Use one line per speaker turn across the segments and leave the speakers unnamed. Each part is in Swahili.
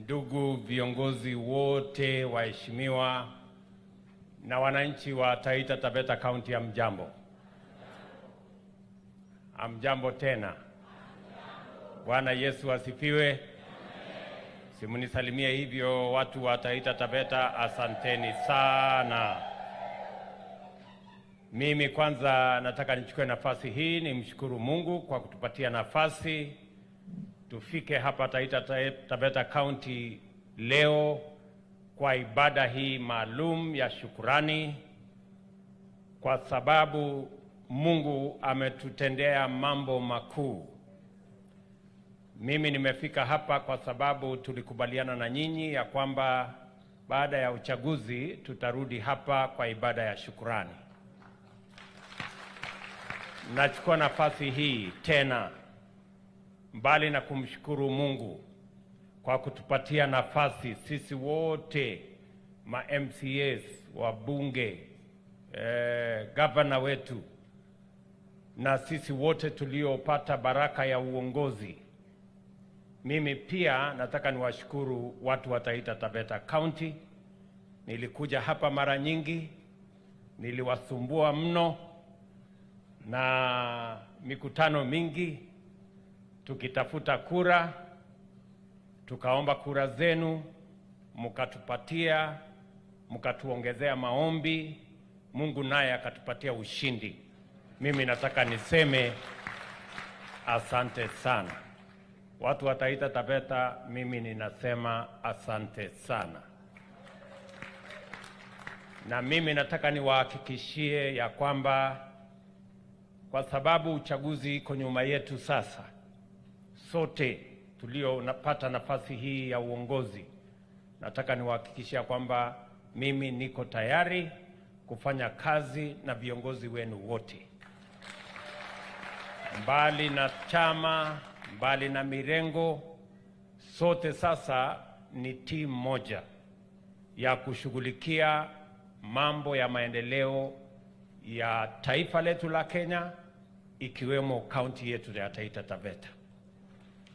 ndugu viongozi wote waheshimiwa na wananchi wa Taita Taveta County, hamjambo. Hamjambo tena. Bwana Yesu asifiwe. Simunisalimie hivyo watu wa Taita Taveta, asanteni sana. Mimi kwanza nataka nichukue nafasi hii nimshukuru Mungu kwa kutupatia nafasi tufike hapa Taita Taveta County leo kwa ibada hii maalum ya shukurani, kwa sababu Mungu ametutendea mambo makuu. Mimi nimefika hapa kwa sababu tulikubaliana na nyinyi ya kwamba baada ya uchaguzi tutarudi hapa kwa ibada ya shukurani. Nachukua nafasi hii tena, mbali na kumshukuru Mungu kwa kutupatia nafasi sisi wote ma MCAs, wabunge, gavana wetu na sisi wote tuliopata baraka ya uongozi. Mimi pia nataka niwashukuru watu wa Taita Taveta County. Nilikuja hapa mara nyingi, niliwasumbua mno na mikutano mingi tukitafuta kura, tukaomba kura zenu, mkatupatia, mkatuongezea maombi, Mungu naye akatupatia ushindi. Mimi nataka niseme asante sana. Watu wa Taita Taveta, mimi ninasema asante sana. Na mimi nataka niwahakikishie ya kwamba kwa sababu uchaguzi iko nyuma yetu sasa, sote tuliopata nafasi hii ya uongozi, nataka niwahakikishia kwamba mimi niko tayari kufanya kazi na viongozi wenu wote, mbali na chama, mbali na mirengo. Sote sasa ni timu moja ya kushughulikia mambo ya maendeleo ya taifa letu la Kenya, ikiwemo kaunti yetu ya Taita Taveta.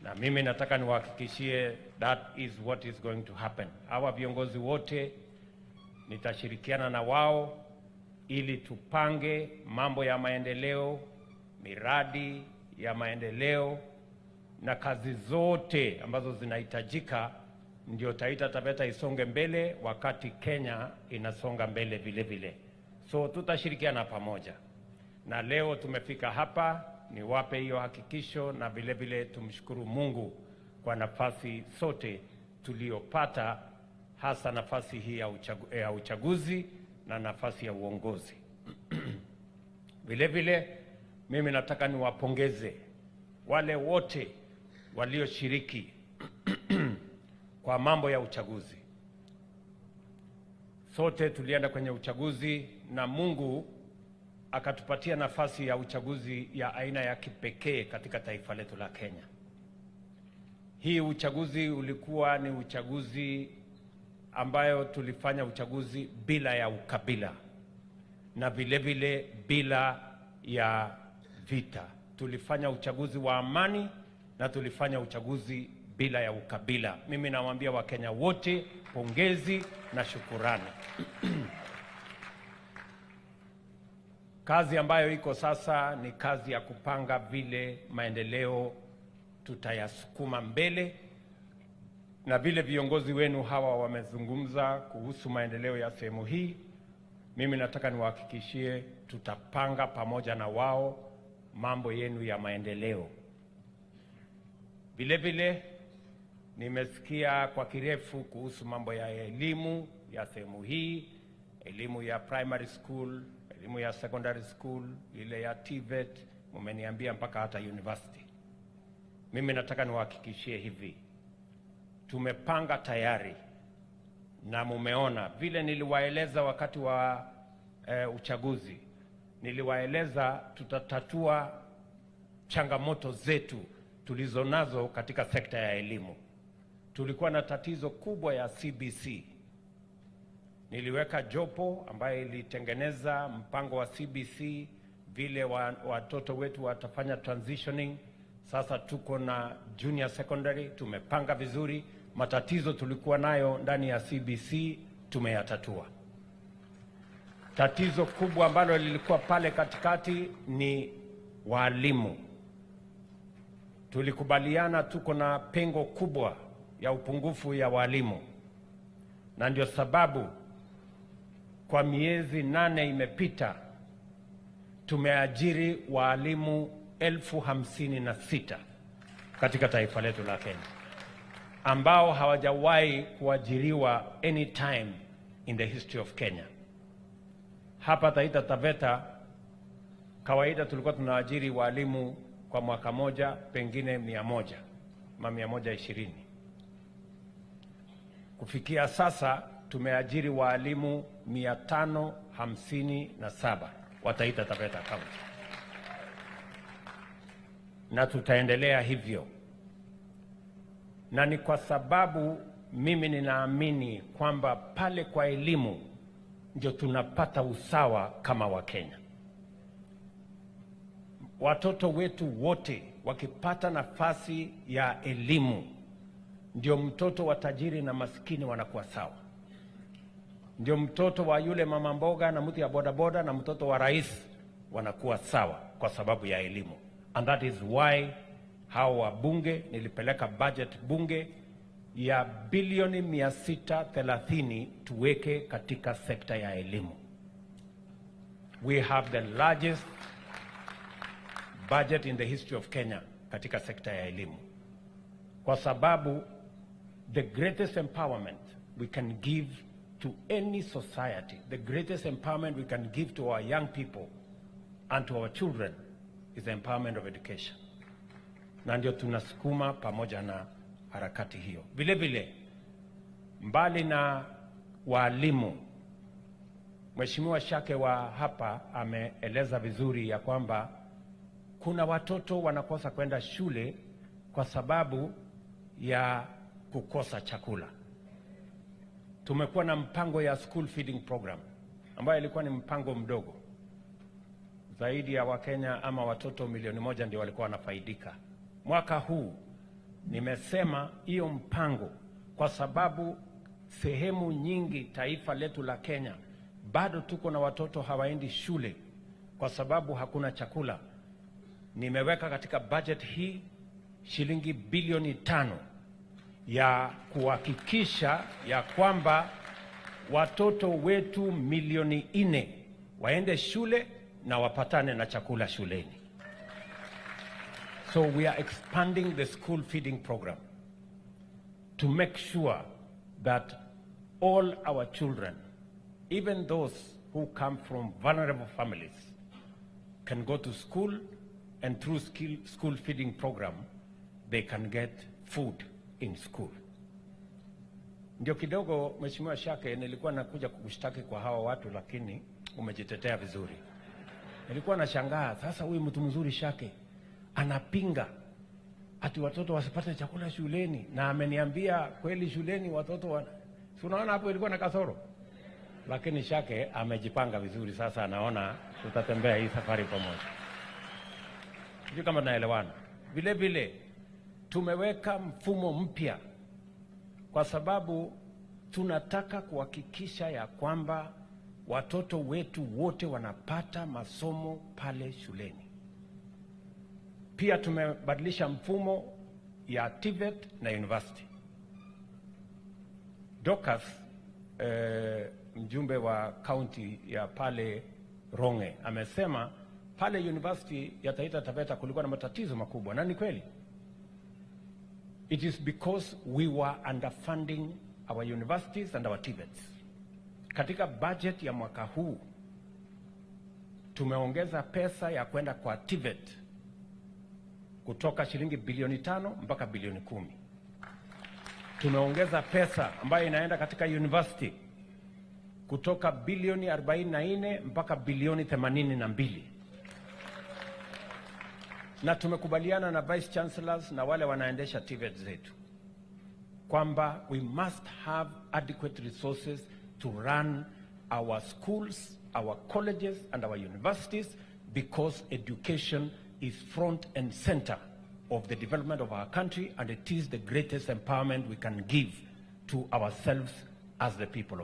Na mimi nataka niwahakikishie that is what is going to happen. Hawa viongozi wote nitashirikiana na wao ili tupange mambo ya maendeleo, miradi ya maendeleo na kazi zote ambazo zinahitajika, ndio Taita Taveta isonge mbele wakati Kenya inasonga mbele vile vile. So tutashirikiana pamoja. Na leo tumefika hapa niwape hiyo hakikisho, na vile vile tumshukuru Mungu kwa nafasi sote tuliopata, hasa nafasi hii ya uchaguzi na nafasi ya uongozi. Vile vile mimi nataka niwapongeze wale wote walioshiriki kwa mambo ya uchaguzi. Sote tulienda kwenye uchaguzi na Mungu akatupatia nafasi ya uchaguzi ya aina ya kipekee katika taifa letu la Kenya. Hii uchaguzi ulikuwa ni uchaguzi ambayo tulifanya uchaguzi bila ya ukabila na vile vile bila ya vita. Tulifanya uchaguzi wa amani na tulifanya uchaguzi bila ya ukabila. Mimi nawaambia Wakenya wote pongezi na shukurani. Kazi ambayo iko sasa ni kazi ya kupanga vile maendeleo tutayasukuma mbele, na vile viongozi wenu hawa wamezungumza kuhusu maendeleo ya sehemu hii. Mimi nataka niwahakikishie tutapanga pamoja na wao mambo yenu ya maendeleo. Vile vile nimesikia kwa kirefu kuhusu mambo ya elimu ya sehemu hii, elimu ya primary school, elimu ya secondary school, ile ya TVET, mumeniambia mpaka hata university. Mimi nataka niwahakikishie hivi, tumepanga tayari, na mumeona vile niliwaeleza wakati wa uchaguzi. Niliwaeleza tutatatua changamoto zetu tulizonazo katika sekta ya elimu. Tulikuwa na tatizo kubwa ya CBC. Niliweka jopo ambaye ilitengeneza mpango wa CBC, vile watoto wetu watafanya transitioning. Sasa tuko na junior secondary, tumepanga vizuri, matatizo tulikuwa nayo ndani ya CBC tumeyatatua. Tatizo kubwa ambalo lilikuwa pale katikati ni walimu. Tulikubaliana tuko na pengo kubwa ya upungufu ya walimu, na ndio sababu kwa miezi 8 imepita tumeajiri walimu 56,000 katika taifa letu la Kenya, ambao hawajawahi kuajiriwa any time in the history of Kenya. Hapa Taita Taveta kawaida tulikuwa tunaajiri walimu kwa mwaka moja pengine 100 ama 120. Kufikia sasa tumeajiri walimu 557 wa Taita Taveta County, na tutaendelea hivyo. Na ni kwa sababu mimi ninaamini kwamba pale kwa elimu ndio tunapata usawa kama Wakenya. Watoto wetu wote wakipata nafasi ya elimu, ndio mtoto wa tajiri na maskini wanakuwa sawa. Ndio mtoto wa yule mama mboga na mtu ya bodaboda na mtoto wa rais wanakuwa sawa kwa sababu ya elimu. And that is why hao wabunge nilipeleka budget bunge ya bilioni 630 tuweke katika sekta ya elimu. We have the largest budget in the history of Kenya katika sekta ya elimu, kwa sababu the greatest empowerment we can give to any society, the greatest empowerment we can give to our young people and to our children is the empowerment of education. Na ndio tunasukuma pamoja na harakati hiyo. Vile vile, mbali na walimu, Mheshimiwa Shake wa hapa ameeleza vizuri ya kwamba kuna watoto wanakosa kwenda shule kwa sababu ya kukosa chakula. Tumekuwa na mpango ya school feeding program ambayo ilikuwa ni mpango mdogo. Zaidi ya Wakenya ama watoto 1,000,000 ndio walikuwa wanafaidika. Mwaka huu nimesema hiyo mpango, kwa sababu sehemu nyingi taifa letu la Kenya bado tuko na watoto hawaendi shule kwa sababu hakuna chakula. Nimeweka katika budget hii shilingi bilioni 5 ya kuhakikisha ya kwamba watoto wetu 4,000,000 waende shule na wapatane na chakula shuleni. So we are expanding the school feeding program to make sure that all our children, even those who come from vulnerable families, can go to school, and through school feeding program they can get food in school. Ndio kidogo, Mheshimiwa Shake, nilikuwa nakuja kukushtaki kwa hawa watu, lakini umejitetea vizuri. Nilikuwa nashangaa, sasa huyu mtu mzuri Shake anapinga ati watoto wasipate chakula shuleni, na ameniambia kweli shuleni watoto si unaona hapo ilikuwa na kasoro. Lakini Shake amejipanga vizuri, sasa anaona tutatembea hii safari pamoja. Sijui kama tunaelewana. Vile vile tumeweka mfumo mpya kwa sababu tunataka kuhakikisha ya kwamba watoto wetu wote wanapata masomo pale shuleni. Pia tumebadilisha mfumo ya TVET na university. Docas, mjumbe wa county ya pale Ronge, amesema pale university ya Taita Taveta kulikuwa na matatizo makubwa, na ni kweli. It is because we were underfunding our universities and our TVETs. Katika budget ya mwaka huu tumeongeza pesa ya kwenda kwa TVET kutoka shilingi bilioni 5 mpaka bilioni 10. Tumeongeza pesa ambayo inaenda katika university kutoka bilioni 44 mpaka bilioni 82. Na tumekubaliana na vice chancellors na wale wanaendesha TVET zetu kwamba we must have adequate resources to run our schools, our colleges and our universities, because education is front and center of the development of our country, and it is the greatest empowerment we can give to ourselves as the people of